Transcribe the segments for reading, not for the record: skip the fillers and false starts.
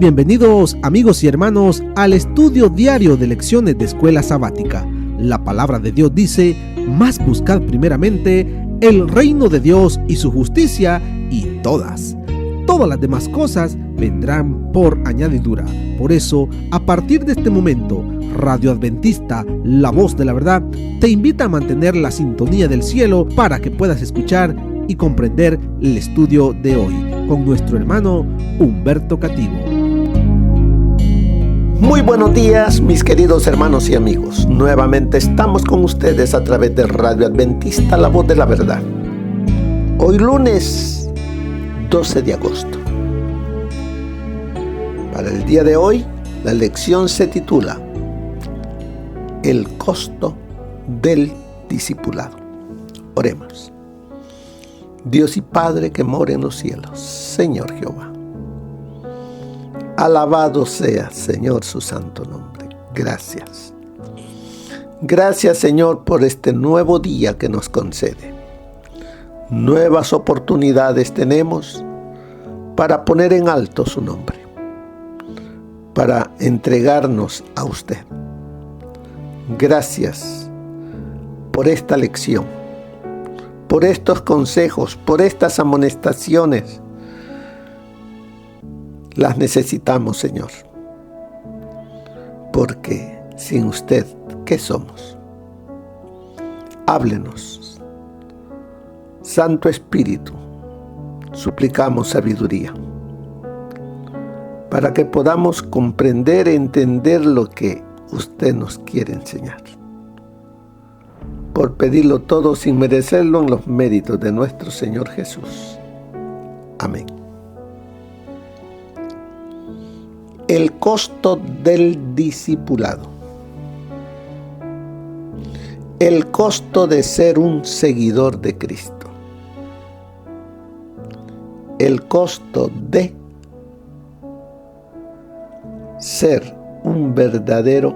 Bienvenidos amigos y hermanos al estudio diario de lecciones de Escuela Sabática. La palabra de Dios dice: mas buscad primeramente el reino de Dios y su justicia, y todas las demás cosas vendrán por añadidura. Por eso, a partir de este momento, Radio Adventista, la voz de la verdad, te invita a mantener la sintonía del cielo para que puedas escuchar y comprender el estudio de hoy con nuestro hermano Humberto Cativo. Muy buenos días, mis queridos hermanos y amigos. Nuevamente estamos con ustedes a través de Radio Adventista, la voz de la verdad. Hoy lunes 12 de agosto. Para el día de hoy, la lección se titula El costo del discipulado. Oremos. Dios y Padre que mora en los cielos, Señor Jehová, alabado sea, Señor, su santo nombre. Gracias. Gracias, Señor, por este nuevo día que nos concede. Nuevas oportunidades tenemos para poner en alto su nombre, para entregarnos a usted. Gracias por esta lección, por estos consejos, por estas amonestaciones. Las necesitamos, Señor, porque sin usted, ¿qué somos? Háblenos. Santo Espíritu, suplicamos sabiduría para que podamos comprender e entender lo que usted nos quiere enseñar. Por pedirlo todo sin merecerlo, en los méritos de nuestro Señor Jesús. Amén. El costo del discipulado. El costo de ser un seguidor de Cristo. El costo de ser un verdadero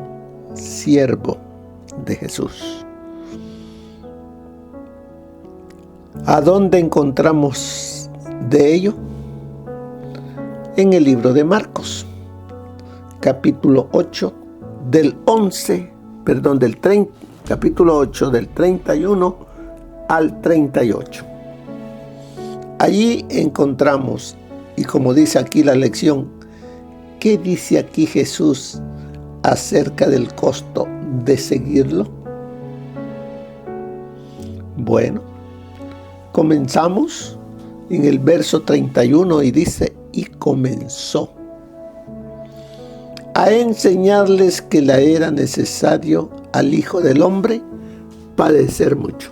siervo de Jesús. ¿A dónde encontramos de ello? En el libro de Marcos, capítulo 8, capítulo 8, del 31 al 38. Allí encontramos, y como dice aquí la lección, ¿qué dice aquí Jesús acerca del costo de seguirlo? Bueno, comenzamos en el verso 31 y dice: y comenzó a enseñarles que le era necesario al Hijo del Hombre padecer mucho.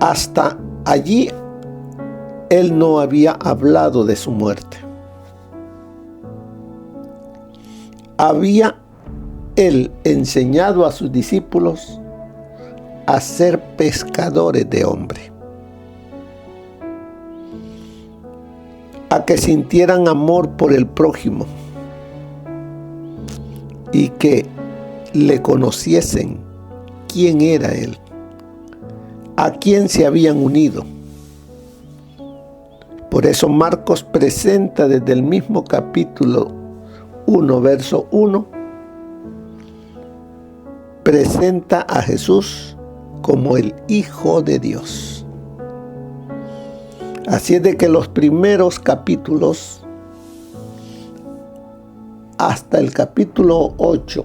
Hasta allí él no había hablado de su muerte. Había él enseñado a sus discípulos a ser pescadores de hombres, a que sintieran amor por el prójimo y que le conociesen quién era él, a quién se habían unido. Por eso Marcos presenta desde el mismo capítulo 1, verso 1, presenta a Jesús como el Hijo de Dios. Así es de que los primeros capítulos, hasta el capítulo 8,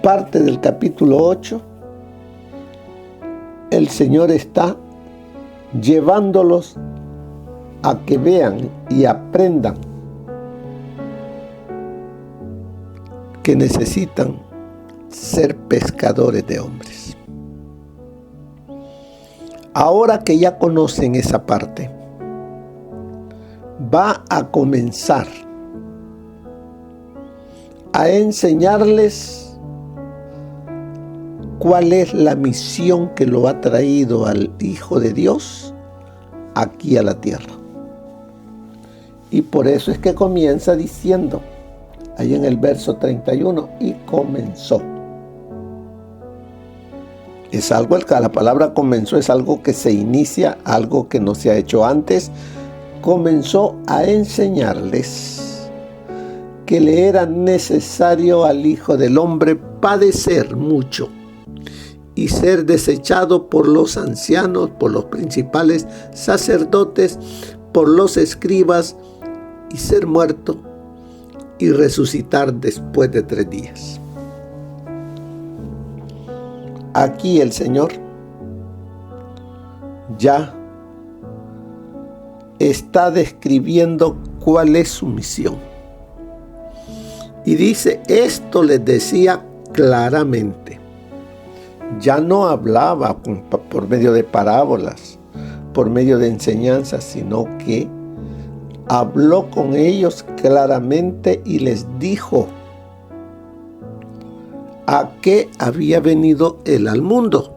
parte del capítulo 8, el Señor está llevándolos a que vean y aprendan que necesitan ser pescadores de hombres. Ahora que ya conocen esa parte, va a comenzar a enseñarles cuál es la misión que lo ha traído al Hijo de Dios aquí a la tierra. Y por eso es que comienza diciendo, ahí en el verso 31, y comenzó. Es algo, la palabra comenzó, es algo que se inicia, algo que no se ha hecho antes. Comenzó a enseñarles que le era necesario al Hijo del Hombre padecer mucho y ser desechado por los ancianos, por los principales sacerdotes, por los escribas, y ser muerto y resucitar después de 3 días. Aquí el Señor ya está describiendo cuál es su misión. Y dice, esto les decía claramente. Ya no hablaba por medio de parábolas, por medio de enseñanzas, sino que habló con ellos claramente y les dijo a qué había venido él al mundo.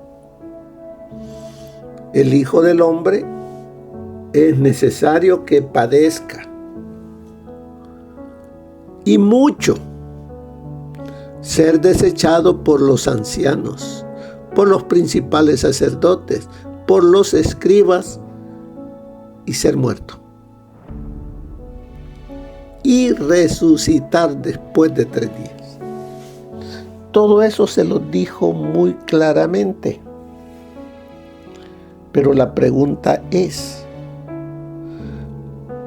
El Hijo del Hombre es necesario que padezca, y mucho, ser desechado por los ancianos, por los principales sacerdotes, por los escribas, y ser muerto. Y resucitar después de 3 días. Todo eso se lo dijo muy claramente. Pero la pregunta es,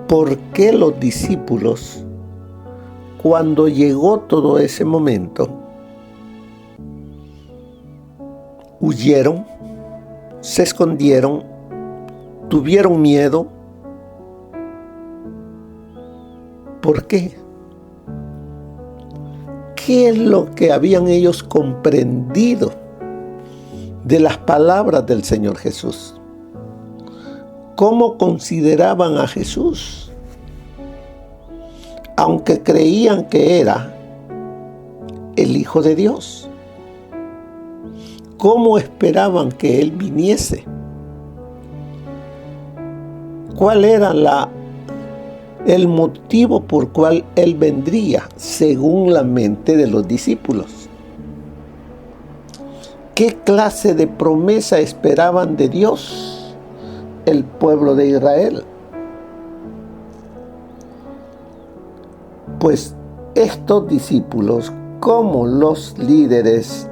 ¿por qué los discípulos, cuando llegó todo ese momento, huyeron, se escondieron, tuvieron miedo? ¿Por qué? ¿Qué es lo que habían ellos comprendido de las palabras del Señor Jesús? ¿Cómo consideraban a Jesús? Aunque creían que era el Hijo de Dios, ¿cómo esperaban que Él viniese? ¿Cuál era el motivo por cual Él vendría según la mente de los discípulos? ¿Qué clase de promesa esperaban de Dios el pueblo de Israel? Pues estos discípulos, como los líderes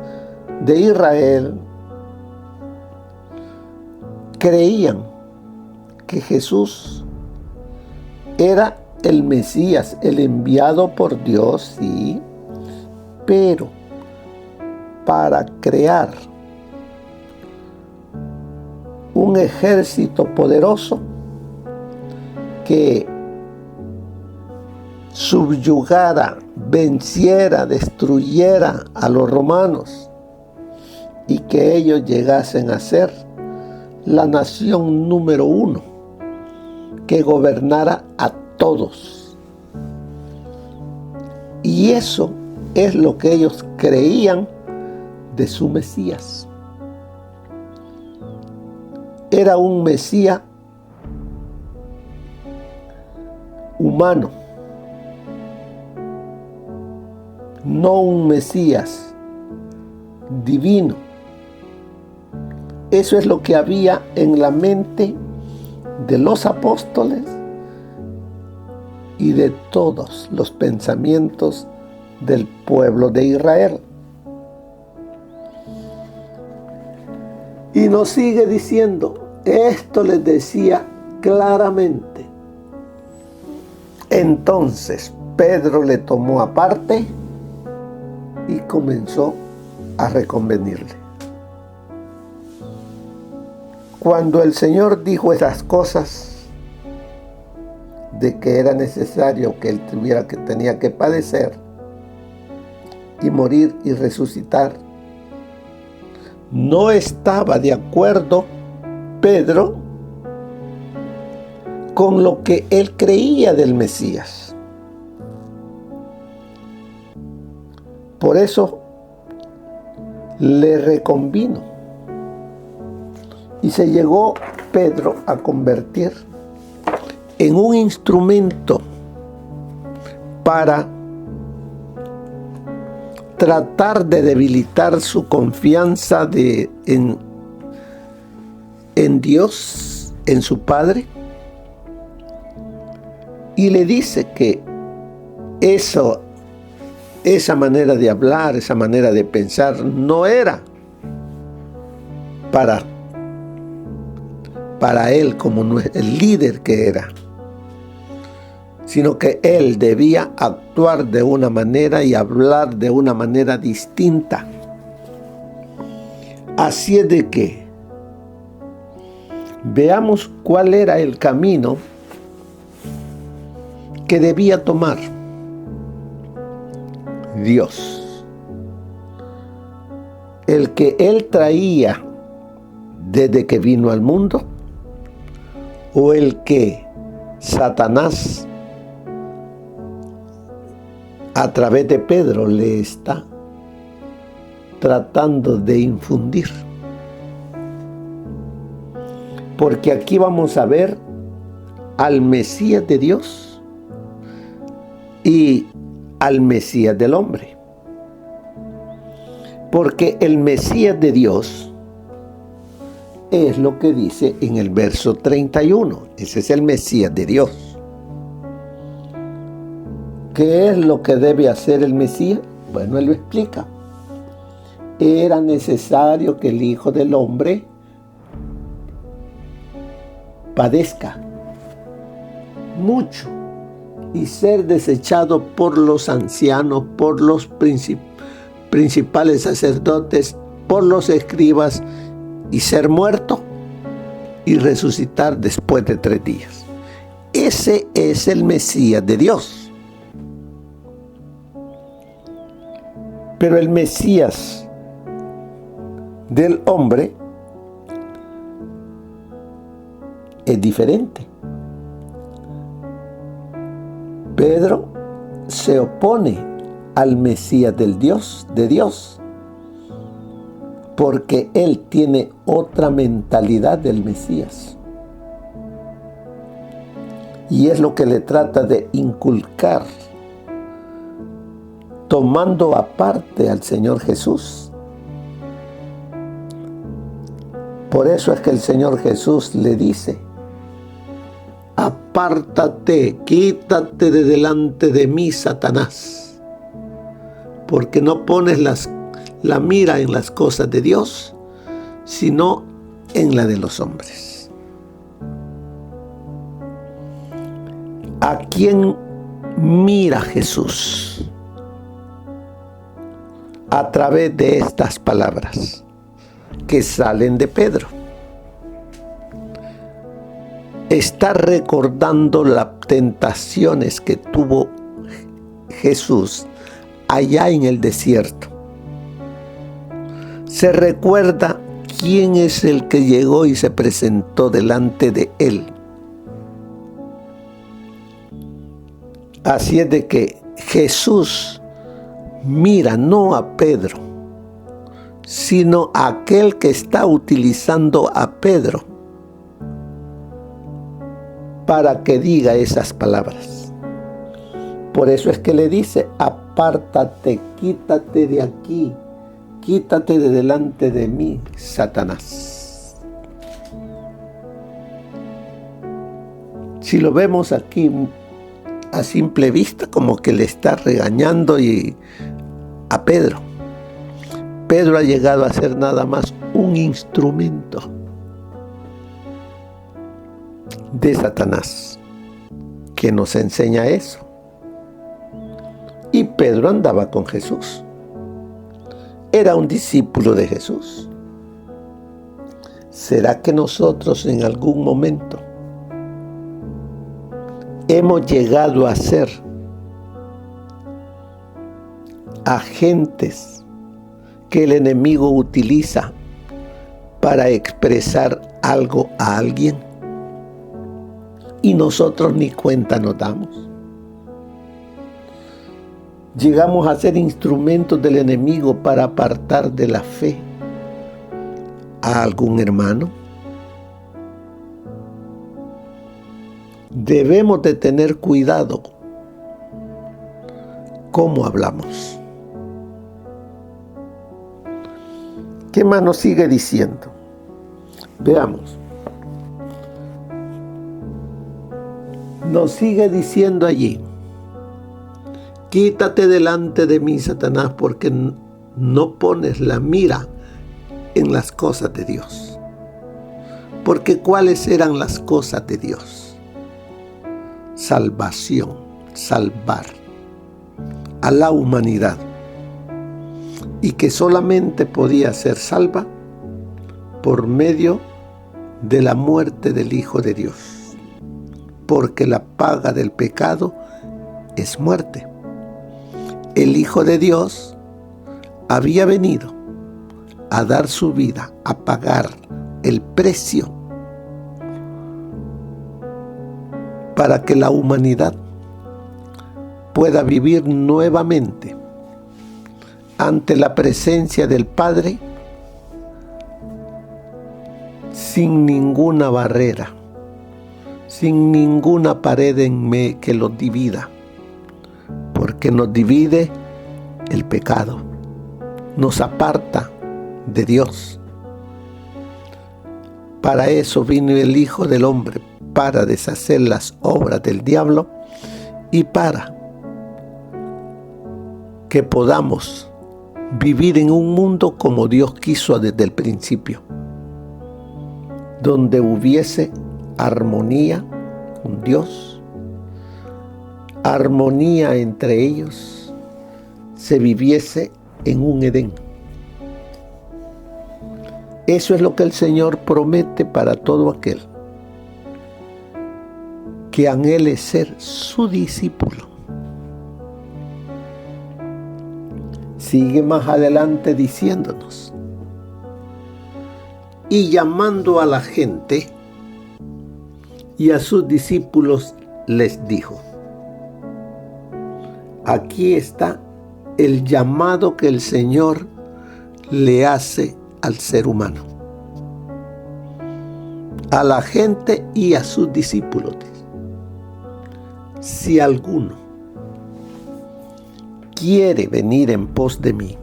de Israel, creían que Jesús era el Mesías, el enviado por Dios, sí, pero para crear un ejército poderoso que subyugara, venciera, destruyera a los romanos y que ellos llegasen a ser la nación número 1 que gobernara a todos. Y eso es lo que ellos creían de su Mesías. Era un Mesías humano, no un Mesías divino. Eso es lo que había en la mente de los apóstoles y de todos los pensamientos del pueblo de Israel. Y nos sigue diciendo, esto les decía claramente. Entonces Pedro le tomó aparte y comenzó a reconvenirle. Cuando el Señor dijo esas cosas, de que era necesario que Él tenía que padecer y morir y resucitar, no estaba de acuerdo Pedro con lo que él creía del Mesías. Por eso le reconvino y se llegó Pedro a convertir en un instrumento para tratar de debilitar su confianza en Dios, en su Padre, y le dice que esa manera de hablar, esa manera de pensar no era para él como el líder que era, sino que él debía actuar de una manera y hablar de una manera distinta. Así es de que veamos cuál era el camino que debía tomar Dios. El que él traía desde que vino al mundo, o el que Satanás a través de Pedro le está tratando de infundir. Porque aquí vamos a ver al Mesías de Dios y al Mesías del hombre. Porque el Mesías de Dios es lo que dice en el verso 31. Ese es el Mesías de Dios. ¿Qué es lo que debe hacer el Mesías? Bueno, él lo explica. Era necesario que el Hijo del Hombre padezca mucho y ser desechado por los ancianos, por los principales sacerdotes, por los escribas, y ser muerto y resucitar después de 3 días. Ese es el Mesías de Dios. Pero el Mesías del hombre es diferente. Pedro se opone al Mesías de Dios, porque él tiene otra mentalidad del Mesías. Y es lo que le trata de inculcar, tomando aparte al Señor Jesús. Por eso es que el Señor Jesús le dice: apártate, quítate de delante de mí, Satanás, porque no pones la mira en las cosas de Dios, sino en la de los hombres. ¿A quién mira Jesús? A través de estas palabras que salen de Pedro. Está recordando las tentaciones que tuvo Jesús allá en el desierto. Se recuerda quién es el que llegó y se presentó delante de él. Así es de que Jesús mira no a Pedro, sino a aquel que está utilizando a Pedro para que diga esas palabras. Por eso es que le dice: apártate, quítate de aquí, quítate de delante de mí, Satanás. Si lo vemos aquí a simple vista, como que le está regañando a Pedro. Pedro ha llegado a ser nada más un instrumento de Satanás, que nos enseña eso. Y Pedro andaba con Jesús. Era un discípulo de Jesús. ¿Será que nosotros en algún momento hemos llegado a ser agentes que el enemigo utiliza para expresar algo a alguien y nosotros ni cuenta nos damos? Llegamos a ser instrumentos del enemigo para apartar de la fe a algún hermano. Debemos de tener cuidado cómo hablamos. ¿Qué más nos sigue diciendo? Veamos. Nos sigue diciendo allí: quítate delante de mí, Satanás, porque no pones la mira en las cosas de Dios. Porque ¿cuáles eran las cosas de Dios? Salvación, salvar a la humanidad, y que solamente podía ser salva por medio de la muerte del Hijo de Dios, porque la paga del pecado es muerte. El Hijo de Dios había venido a dar su vida, a pagar el precio para que la humanidad pueda vivir nuevamente ante la presencia del Padre sin ninguna barrera, sin ninguna pared que los divida, porque nos divide el pecado, nos aparta de Dios. Para eso vino el Hijo del Hombre, para deshacer las obras del diablo y para que podamos vivir en un mundo como Dios quiso desde el principio, donde hubiese armonía con Dios, armonía entre ellos, se viviese en un Edén. Eso es lo que el Señor promete para todo aquel que anhele ser su discípulo. Sigue más adelante diciéndonos: y llamando a la gente y a sus discípulos les dijo. Aquí está el llamado que el Señor le hace al ser humano, a la gente y a sus discípulos. Si alguno quiere venir en pos de mí.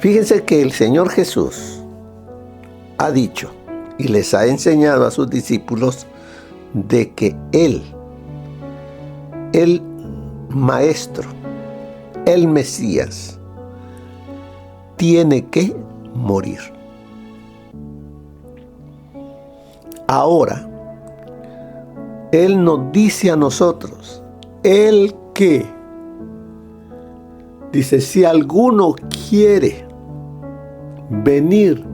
Fíjense que el Señor Jesús ha dicho y les ha enseñado a sus discípulos de que Él, el Maestro, el Mesías, tiene que morir. Ahora, Él nos dice a nosotros, el que, dice, si alguno quiere venir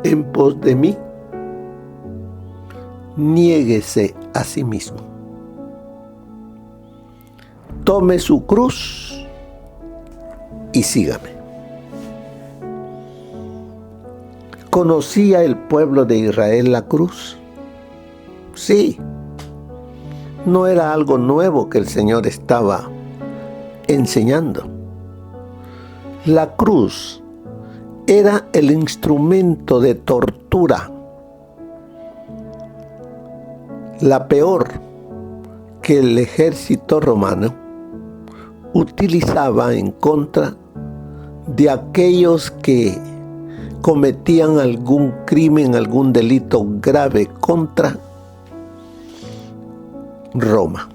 en pos de mí, niéguese a sí mismo. Tome su cruz y sígame. ¿Conocía el pueblo de Israel la cruz? Sí. No era algo nuevo que el Señor estaba enseñando. La cruz era el instrumento de tortura, la peor que el ejército romano utilizaba en contra de aquellos que cometían algún crimen, algún delito grave contra Roma.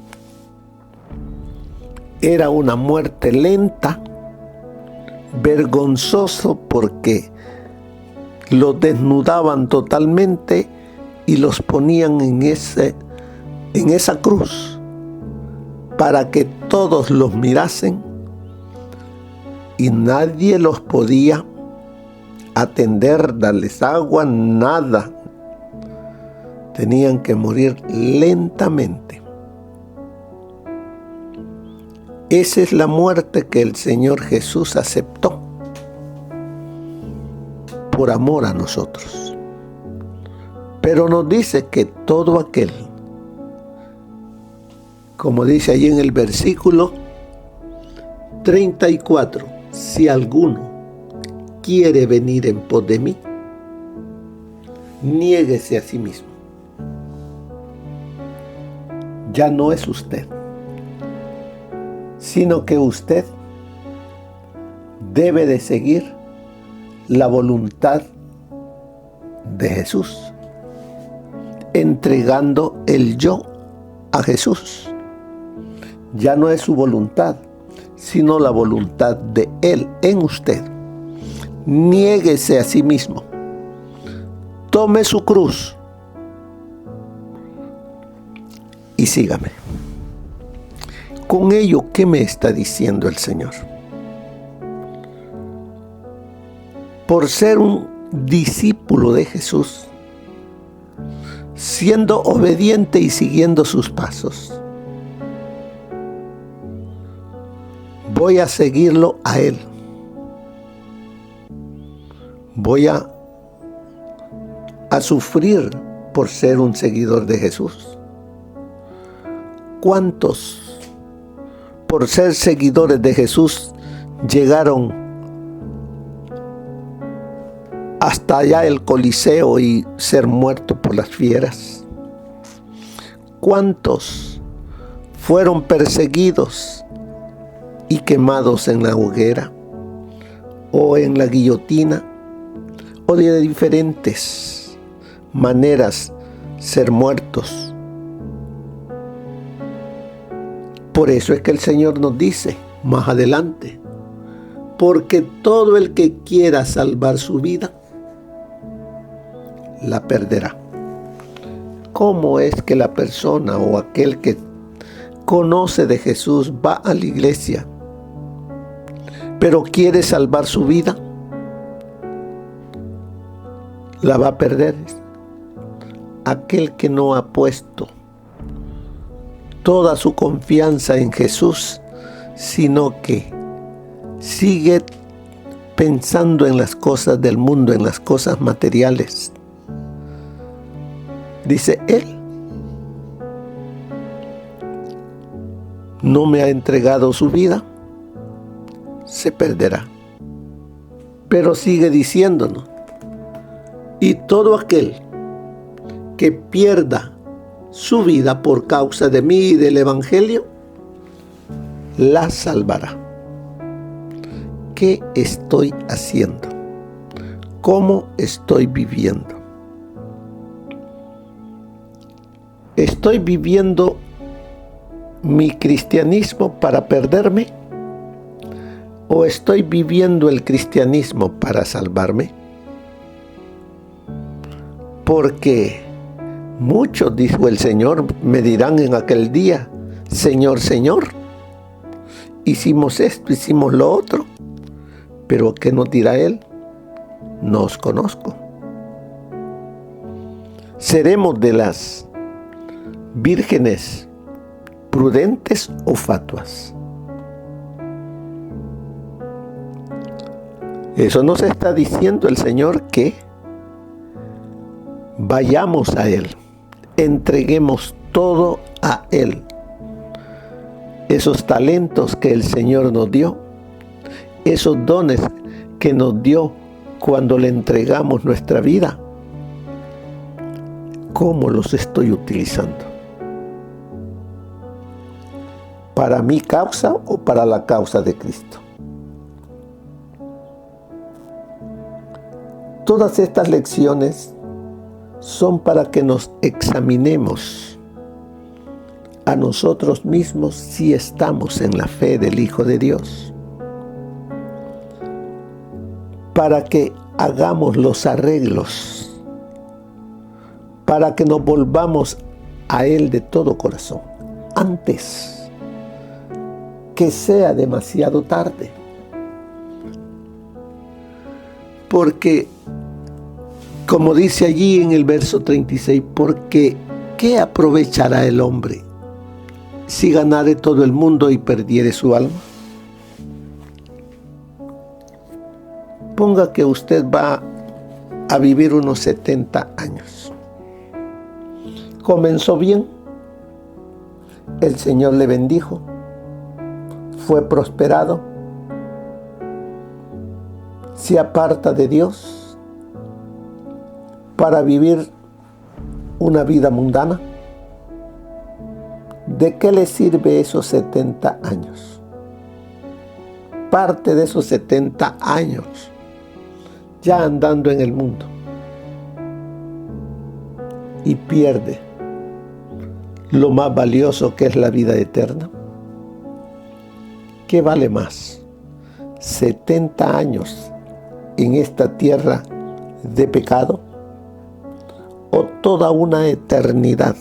Era una muerte lenta, vergonzoso, porque los desnudaban totalmente y los ponían en esa cruz para que todos los mirasen y nadie los podía atender, darles agua, nada. Tenían que morir lentamente. Esa es la muerte que el Señor Jesús aceptó por amor a nosotros. Pero nos dice que todo aquel, como dice allí en el versículo 34, si alguno quiere venir en pos de mí, niéguese a sí mismo. Ya no es usted, sino que usted debe de seguir la voluntad de Jesús, entregando el yo a Jesús. Ya no es su voluntad, sino la voluntad de Él en usted. Niéguese a sí mismo. Tome su cruz y sígame. Con ello, ¿qué me está diciendo el Señor? Por ser un discípulo de Jesús, siendo obediente y siguiendo sus pasos, voy a seguirlo a Él. Voy a sufrir por ser un seguidor de Jesús. ¿Cuántos por ser seguidores de Jesús llegaron hasta allá el Coliseo y ser muertos por las fieras? ¿Cuántos fueron perseguidos y quemados en la hoguera o en la guillotina o de diferentes maneras ser muertos? Por eso es que el Señor nos dice más adelante, porque todo el que quiera salvar su vida, la perderá. ¿Cómo es que la persona o aquel que conoce de Jesús va a la iglesia, pero quiere salvar su vida? La va a perder. Aquel que no ha puesto toda su confianza en Jesús, sino que sigue pensando en las cosas del mundo, en las cosas materiales. Dice Él, no me ha entregado su vida, se perderá. Pero sigue diciéndonos, y todo aquel que pierda su vida por causa de mí y del Evangelio, la salvará. ¿Qué estoy haciendo? ¿Cómo estoy viviendo? ¿Estoy viviendo mi cristianismo para perderme? ¿O estoy viviendo el cristianismo para salvarme? Porque muchos, dijo el Señor, me dirán en aquel día, Señor, Señor, hicimos esto, hicimos lo otro. Pero ¿qué nos dirá Él? No os conozco. ¿Seremos de las vírgenes prudentes o fatuas? Eso nos está diciendo el Señor, que vayamos a Él, entreguemos todo a Él. Esos talentos que el Señor nos dio, esos dones que nos dio cuando le entregamos nuestra vida, ¿cómo los estoy utilizando? ¿Para mi causa o para la causa de Cristo? Todas estas lecciones son para que nos examinemos a nosotros mismos si estamos en la fe del Hijo de Dios, para que hagamos los arreglos, para que nos volvamos a Él de todo corazón, antes que sea demasiado tarde. Porque, como dice allí en el verso 36, porque ¿qué aprovechará el hombre si ganare todo el mundo y perdiere su alma? Ponga que usted va a vivir unos 70 años. Comenzó bien, el Señor le bendijo, fue prosperado, se aparta de Dios para vivir una vida mundana. ¿De qué le sirve esos 70 años? parte de esos 70 años ya andando en el mundo y pierde lo más valioso que es la vida eterna? ¿Qué vale más? 70 años en esta tierra de pecado o toda una eternidad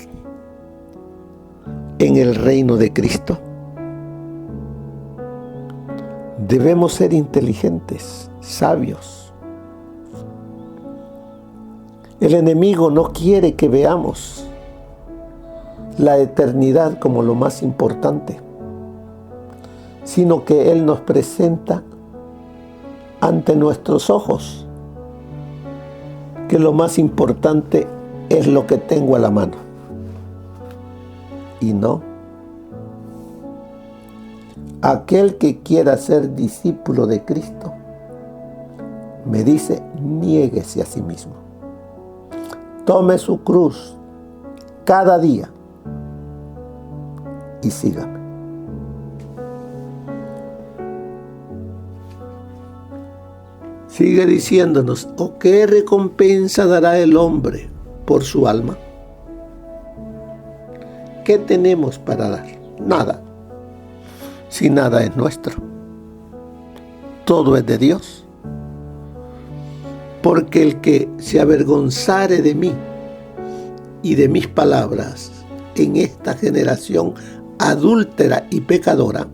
en el reino de Cristo. Debemos ser inteligentes, sabios. El enemigo no quiere que veamos la eternidad como lo más importante, sino que Él nos presenta ante nuestros ojos que lo más importante es lo que tengo a la mano. Y no. Aquel que quiera ser discípulo de Cristo, me dice, niéguese a sí mismo. Tome su cruz cada día y sígame. Sigue diciéndonos, ¿o qué recompensa dará el hombre por su alma? ¿Qué tenemos para dar? Nada. Si nada es nuestro. Todo es de Dios. Porque el que se avergonzare de mí y de mis palabras en esta generación adúltera y pecadora,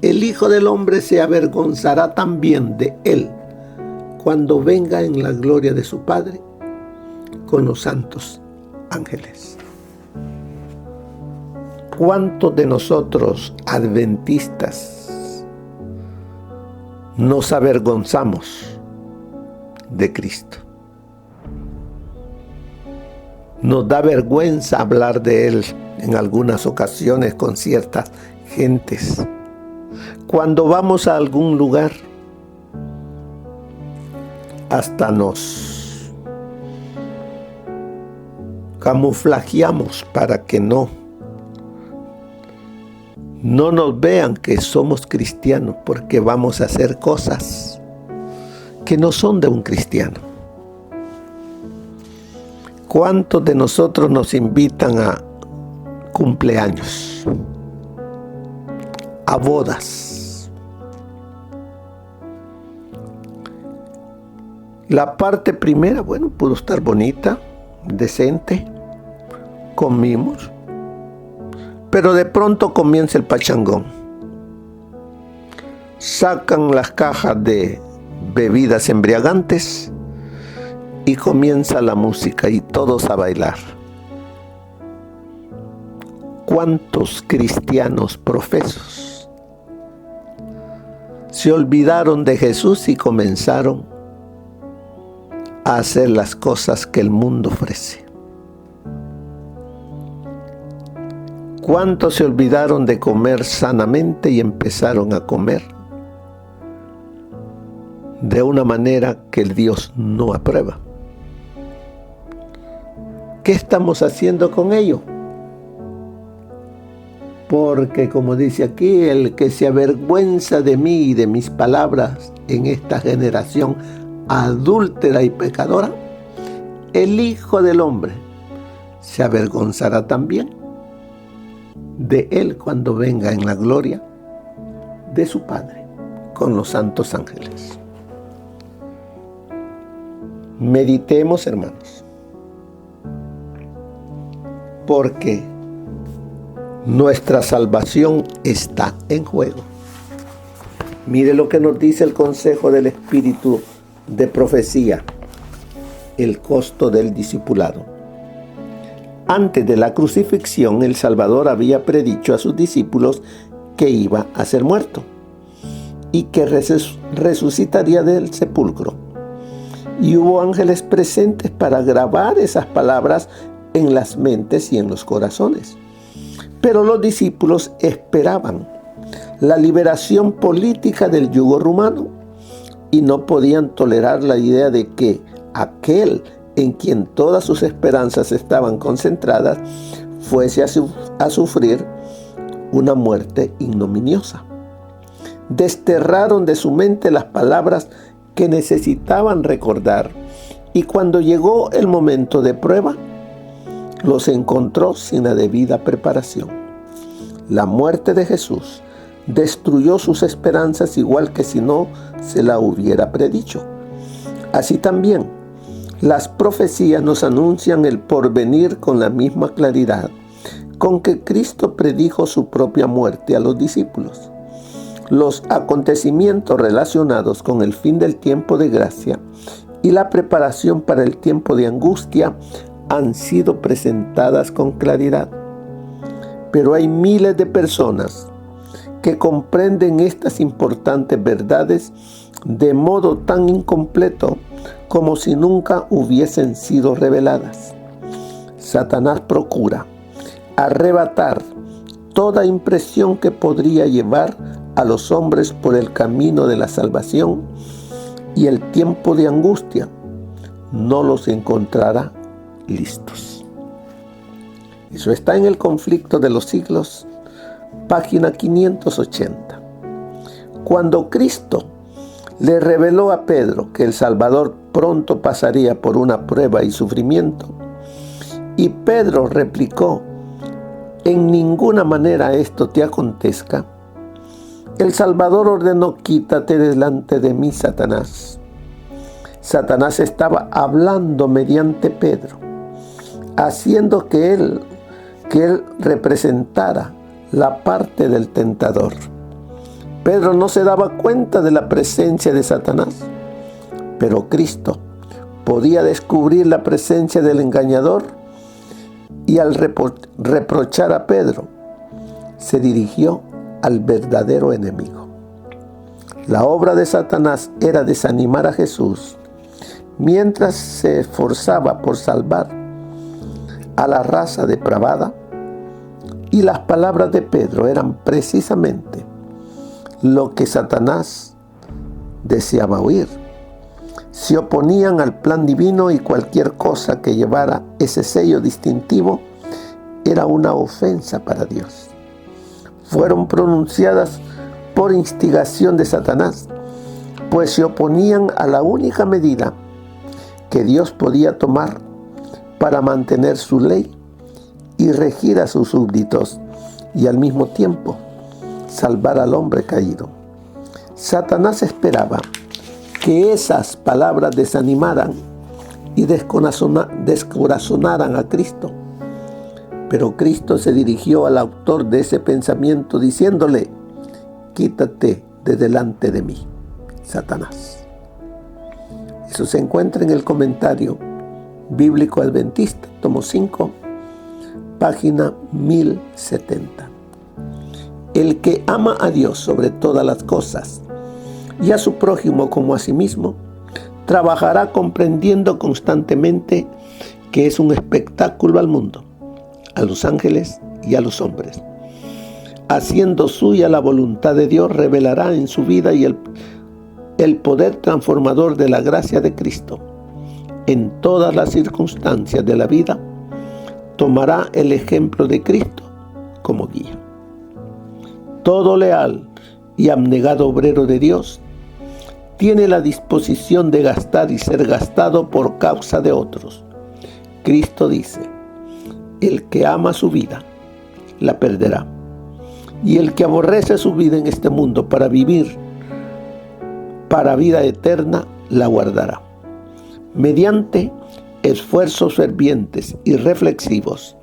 el Hijo del Hombre se avergonzará también de él cuando venga en la gloria de su Padre con los santos ángeles. ¿Cuántos de nosotros adventistas nos avergonzamos de Cristo? Nos da vergüenza hablar de Él en algunas ocasiones con ciertas gentes. Cuando vamos a algún lugar, hasta nos camuflajeamos para que no nos vean que somos cristianos, porque vamos a hacer cosas que no son de un cristiano. ¿Cuántos de nosotros nos invitan a cumpleaños, a bodas? La parte primera, bueno, pudo estar bonita, decente, comimos, pero de pronto comienza el pachangón. Sacan las cajas de bebidas embriagantes y comienza la música y todos a bailar. ¿Cuántos cristianos profesos se olvidaron de Jesús y comenzaron a hacer las cosas que el mundo ofrece? ¿Cuántos se olvidaron de comer sanamente y empezaron a comer de una manera que el Dios no aprueba? ¿Qué estamos haciendo con ello? Porque, como dice aquí, el que se avergüenza de mí y de mis palabras en esta generación adúltera y pecadora, el Hijo del Hombre se avergonzará también de él cuando venga en la gloria de su Padre con los santos ángeles. Meditemos, hermanos, porque nuestra salvación está en juego. Mire lo que nos dice el consejo del Espíritu de profecía, el costo del discipulado. Antes de la crucifixión, el Salvador había predicho a sus discípulos que iba a ser muerto y que resucitaría del sepulcro. Y hubo ángeles presentes para grabar esas palabras en las mentes y en los corazones. Pero los discípulos esperaban la liberación política del yugo romano y no podían tolerar la idea de que aquel en quien todas sus esperanzas estaban concentradas fuese a sufrir una muerte ignominiosa. desterraron de su mente las palabras que necesitaban recordar, y cuando llegó el momento de prueba, los encontró sin la debida preparación. La muerte de Jesús destruyó sus esperanzas igual que si no se la hubiera predicho. Así también, las profecías nos anuncian el porvenir con la misma claridad con que Cristo predijo su propia muerte a los discípulos. Los acontecimientos relacionados con el fin del tiempo de gracia y la preparación para el tiempo de angustia han sido presentadas con claridad. Pero hay miles de personas que comprenden estas importantes verdades de modo tan incompleto como si nunca hubiesen sido reveladas. Satanás procura arrebatar toda impresión que podría llevar a los hombres por el camino de la salvación, y el tiempo de angustia no los encontrará listos. Eso está en El conflicto de los siglos, página 580. Cuando Cristo le reveló a Pedro que el Salvador pronto pasaría por una prueba y sufrimiento, y Pedro replicó: en ninguna manera esto te acontezca, el Salvador ordenó: quítate delante de mí, Satanás. Satanás estaba hablando mediante Pedro, haciendo que él representara la parte del tentador. Pedro no se daba cuenta de la presencia de Satanás, pero Cristo podía descubrir la presencia del engañador, y al reprochar a Pedro, se dirigió al verdadero enemigo. La obra de Satanás era desanimar a Jesús mientras se esforzaba por salvar a la raza depravada, y las palabras de Pedro eran precisamente lo que Satanás deseaba oír. Se oponían al plan divino, y cualquier cosa que llevara ese sello distintivo era una ofensa para Dios. Fueron pronunciadas por instigación de Satanás, pues se oponían a la única medida que Dios podía tomar para mantener su ley y regir a sus súbditos, y al mismo tiempo salvar al hombre caído. Satanás esperaba que esas palabras desanimaran y descorazonaran a Cristo. Pero Cristo se dirigió al autor de ese pensamiento diciéndole: quítate de delante de mí, Satanás. Eso se encuentra en el Comentario Bíblico Adventista, tomo 5, página 1070. El que ama a Dios sobre todas las cosas y a su prójimo como a sí mismo, trabajará comprendiendo constantemente que es un espectáculo al mundo, a los ángeles y a los hombres. Haciendo suya la voluntad de Dios, revelará en su vida y el poder transformador de la gracia de Cristo. En todas las circunstancias de la vida, tomará el ejemplo de Cristo como guía. Todo leal y abnegado obrero de Dios tiene la disposición de gastar y ser gastado por causa de otros. Cristo dice: el que ama su vida, la perderá. Y el que aborrece su vida en este mundo para vivir para vida eterna, la guardará. Mediante esfuerzos fervientes y reflexivos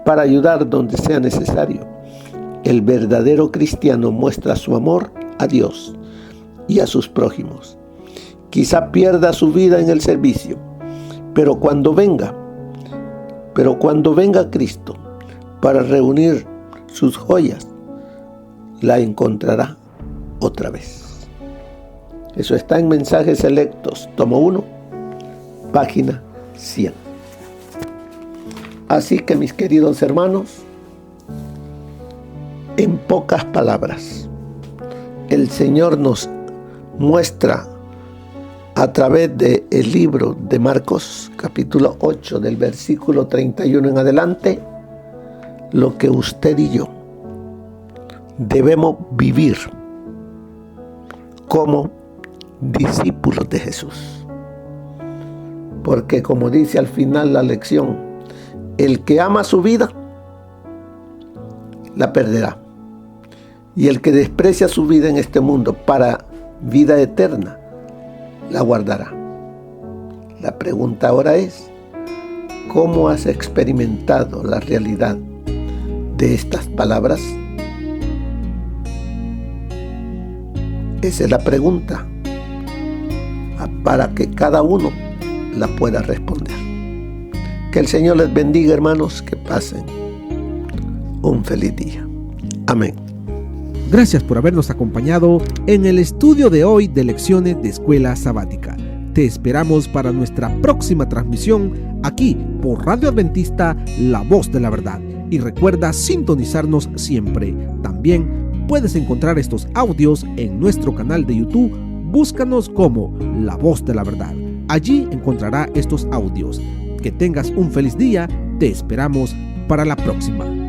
para ayudar donde sea necesario, el verdadero cristiano muestra su amor a Dios y a sus prójimos. Quizá pierda su vida en el servicio, pero cuando venga Cristo para reunir sus joyas, la encontrará otra vez. Eso está en Mensajes Selectos, tomo 1, página 100. Así que, mis queridos hermanos, en pocas palabras, el Señor nos muestra a través del libro de Marcos, capítulo 8, del versículo 31 en adelante, lo que usted y yo debemos vivir como discípulos de Jesús. Porque como dice al final la lección, el que ama su vida, la perderá. Y el que desprecia su vida en este mundo para vida eterna, la guardará. La pregunta ahora es, ¿cómo has experimentado la realidad de estas palabras? Esa es la pregunta para que cada uno la pueda responder. Que el Señor les bendiga, hermanos, que pasen un feliz día. Amén. Gracias por habernos acompañado en el estudio de hoy de lecciones de Escuela Sabática. Te esperamos para nuestra próxima transmisión aquí por Radio Adventista, La Voz de la Verdad. Y recuerda sintonizarnos siempre. También puedes encontrar estos audios en nuestro canal de YouTube. Búscanos como La Voz de la Verdad. Allí encontrará estos audios. Que tengas un feliz día. Te esperamos para la próxima.